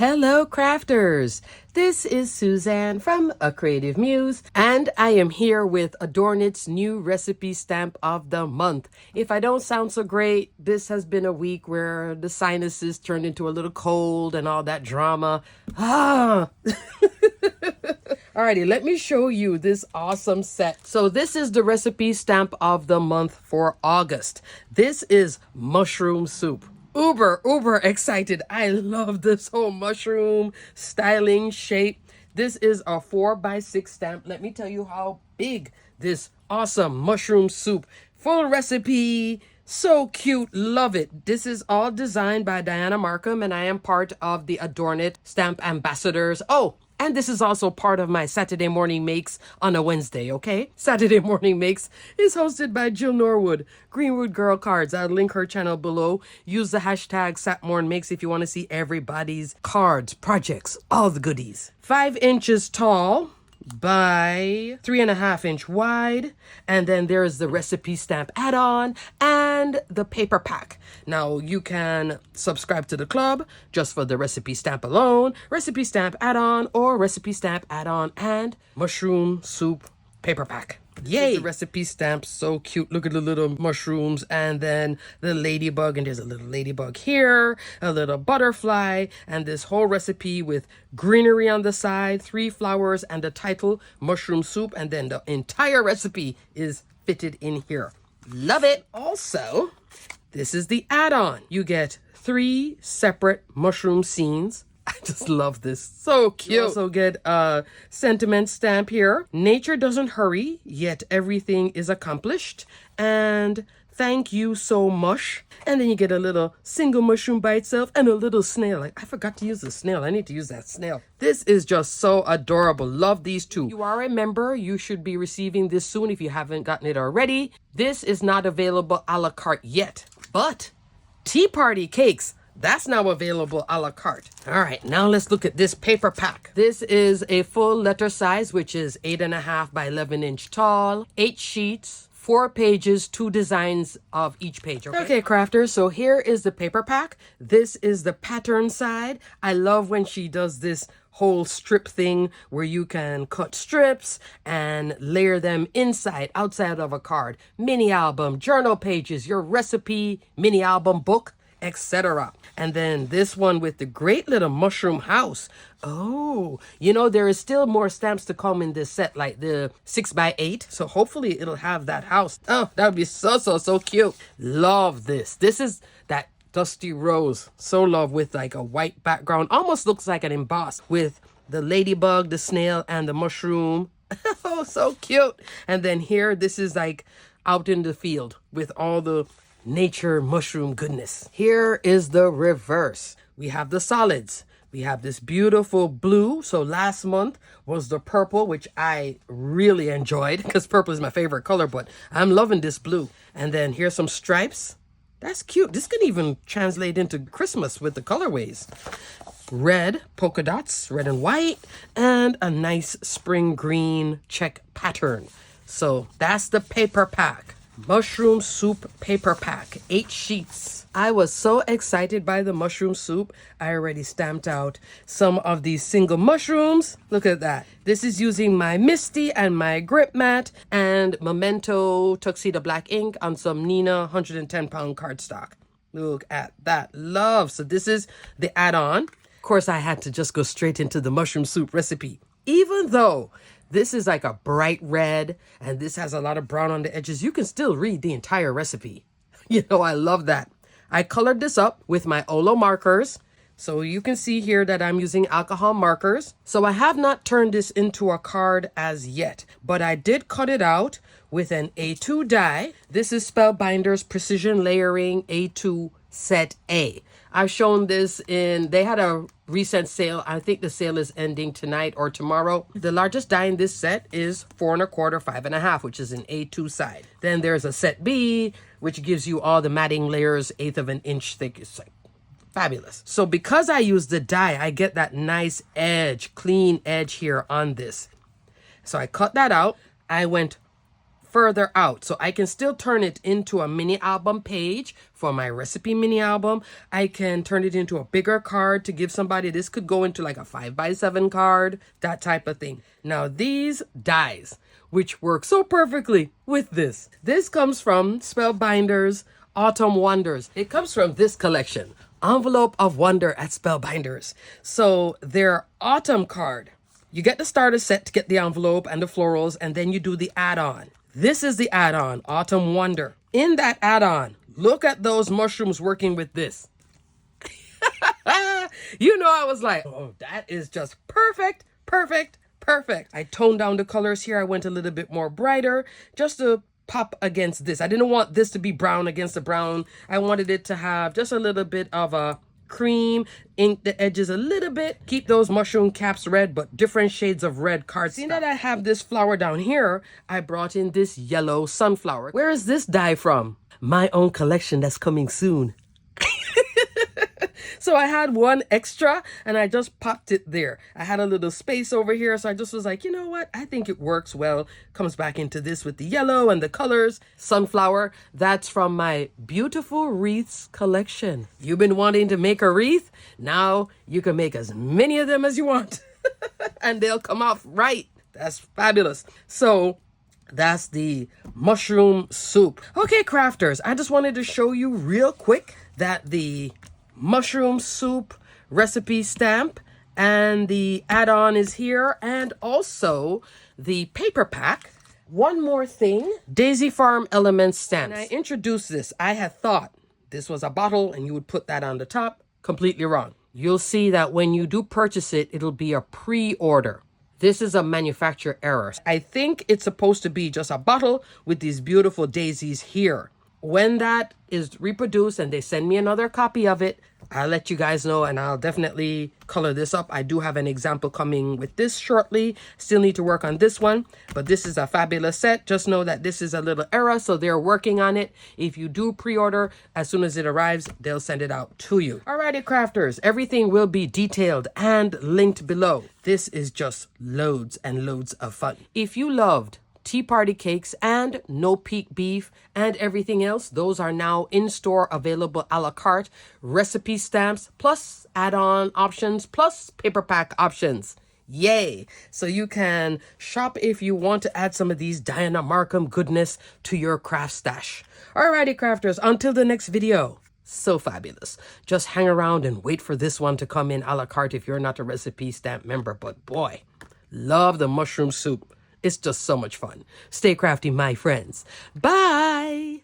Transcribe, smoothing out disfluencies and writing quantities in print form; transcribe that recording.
Hello crafters! This is Suzanne from A Creative Muse, and I am here with Adornit's new recipe stamp of the month. If I don't sound so great, this has been a week where the sinuses turned into a little cold and all that drama. Alrighty, let me show you this awesome set. So this is the recipe stamp of the month for August. This is mushroom soup. Uber excited. I love this whole mushroom styling shape. This is a 4x6 stamp. Let me tell you how big this awesome mushroom soup. Full recipe. So cute. Love it. This is all designed by Dianna Marcum, and I am part of the Adornit Stamp Ambassadors. Oh, and this is also part of my Saturday Morning Makes on a Wednesday, okay? Saturday Morning Makes is hosted by Jill Norwood, Greenwood Girl Cards. I'll link her channel below. Use the hashtag SatMornMakes if you want to see everybody's cards, projects, all the goodies. 5 inches tall by 3.5 inch wide, and then there's the recipe stamp add-on and the paper pack. Now you can subscribe to the club just for the recipe stamp alone, recipe stamp add-on, or recipe stamp add-on and mushroom soup paper pack. Yay! The recipe stamp, so cute. Look at the little mushrooms and then the ladybug, and there's a little ladybug here, a little butterfly, and this whole recipe with greenery on the side, 3 flowers, and the title, mushroom soup, and then the entire recipe is fitted in here. Love it! Also, this is the add-on. You get 3 separate mushroom scenes. I just love this. So cute. You also get a sentiment stamp here. Nature doesn't hurry, yet everything is accomplished. And thank you so much. And then you get a little single mushroom by itself and a little snail. I forgot to use the snail. I need to use that snail. This is just so adorable. Love these two. If you are a member, you should be receiving this soon if you haven't gotten it already. This is not available a la carte yet, but Tea Party cakes, that's now available a la carte. All right, now let's look at this paper pack. This is a full letter size, which is 8.5 by 11 inch tall, 8 sheets, 4 pages, 2 designs of each page. Okay, crafters, so here is the paper pack. This is the pattern side. I love when she does this whole strip thing where you can cut strips and layer them inside, outside of a card. Mini album, journal pages, your recipe, mini album book, etc. And then this one with the great little mushroom house. Oh, you know, there is still more stamps to come in this set, like the 6x8. So hopefully it'll have that house. Oh, that would be so cute. Love this. This is that dusty rose. So love with like a white background. Almost looks like an emboss with the ladybug, the snail, and the mushroom. Oh, so cute. And then here, this is like out in the field with all the nature mushroom goodness. Here is the reverse. We have the solids. We have this beautiful blue. So last month was the purple, which I really enjoyed because purple is my favorite color, but I'm loving this blue. And then here's some stripes. That's cute. This can even translate into Christmas with the colorways. Red polka dots, red and white, and a nice spring green check pattern. So that's the paper pack. Mushroom soup paper pack, 8 sheets. I was so excited by the mushroom soup. I already stamped out some of these single mushrooms. Look at that. This is using my Misty and my grip mat and Memento Tuxedo Black ink on some Nina 110-pound cardstock. Look at that. Love. So this is the add-on. Of course, I had to just go straight into the mushroom soup recipe. Even though this is like a bright red and this has a lot of brown on the edges, you can still read the entire recipe. You know, I love that. I colored this up with my Olo markers. So you can see here that I'm using alcohol markers. So I have not turned this into a card as yet, but I did cut it out with an A2 die. This is Spellbinder's Precision Layering A2 Set A. I've shown this they had a recent sale. I think the sale is ending tonight or tomorrow. The largest die in this set is 4 1/4, 5.5, which is an A2 side. Then there's a set B, which gives you all the matting layers, 1/8 of an inch thick. It's like fabulous. So because I use the die, I get that nice edge, clean edge here on this. So I cut that out. I went further out. So I can still turn it into a mini album page for my recipe mini album. I can turn it into a bigger card to give somebody. This could go into like a 5x7 card, that type of thing. Now these dies, which work so perfectly with this. This comes from Spellbinders Autumn Wonders. It comes from this collection, Envelope of Wonder at Spellbinders. So their autumn card, you get the starter set to get the envelope and the florals, and then you do the add-on. This is the add-on, Autumn Wonder. In that add-on, look at those mushrooms working with this. You know, I was like, oh, that is just perfect, perfect, perfect. I toned down the colors here. I went a little bit more brighter just to pop against this. I didn't want this to be brown against the brown. I wanted it to have just a little bit of a cream, ink the edges a little bit, keep those mushroom caps red, but different shades of red cardstock. See that I have this flower down here, I brought in this yellow sunflower. Where is this dye from? My own collection that's coming soon. So I had one extra and I just popped it there. I had a little space over here, so I just was like, you know what? I think it works well. Comes back into this with the yellow and the colors. Sunflower, that's from my Beautiful Wreaths collection. You've been wanting to make a wreath? Now you can make as many of them as you want. And they'll come off right. That's fabulous. So that's the mushroom soup. Okay, crafters, I just wanted to show you real quick that the mushroom soup recipe stamp and the add-on is here, and also the paper pack. One more thing, Daisy Farm Elements stamps. When I introduced this, I had thought this was a bottle and you would put that on the top. Completely wrong. You'll see that when you do purchase it, it'll be a pre-order. This is a manufacturer error. I think it's supposed to be just a bottle with these beautiful daisies here. When that is reproduced and they send me another copy of it, I'll let you guys know, and I'll definitely color this up. I do have an example coming with this shortly. Still need to work on this one, but this is a fabulous set. Just know that this is a little error, so they're working on it. If you do pre-order, as soon as it arrives, they'll send it out to you. Alrighty, crafters, everything will be detailed and linked below. This is just loads and loads of fun. If you loved tea party cakes and no peak beef and everything else, those are now in store, available a la carte. Recipe stamps plus add-on options plus paper pack options. Yay! So you can shop if you want to add some of these Dianna Marcum goodness to your craft stash. Alrighty, crafters, until the next video. So fabulous. Just hang around and wait for this one to come in a la carte if you're not a recipe stamp member. But boy, love the mushroom soup. It's just so much fun. Stay crafty, my friends. Bye!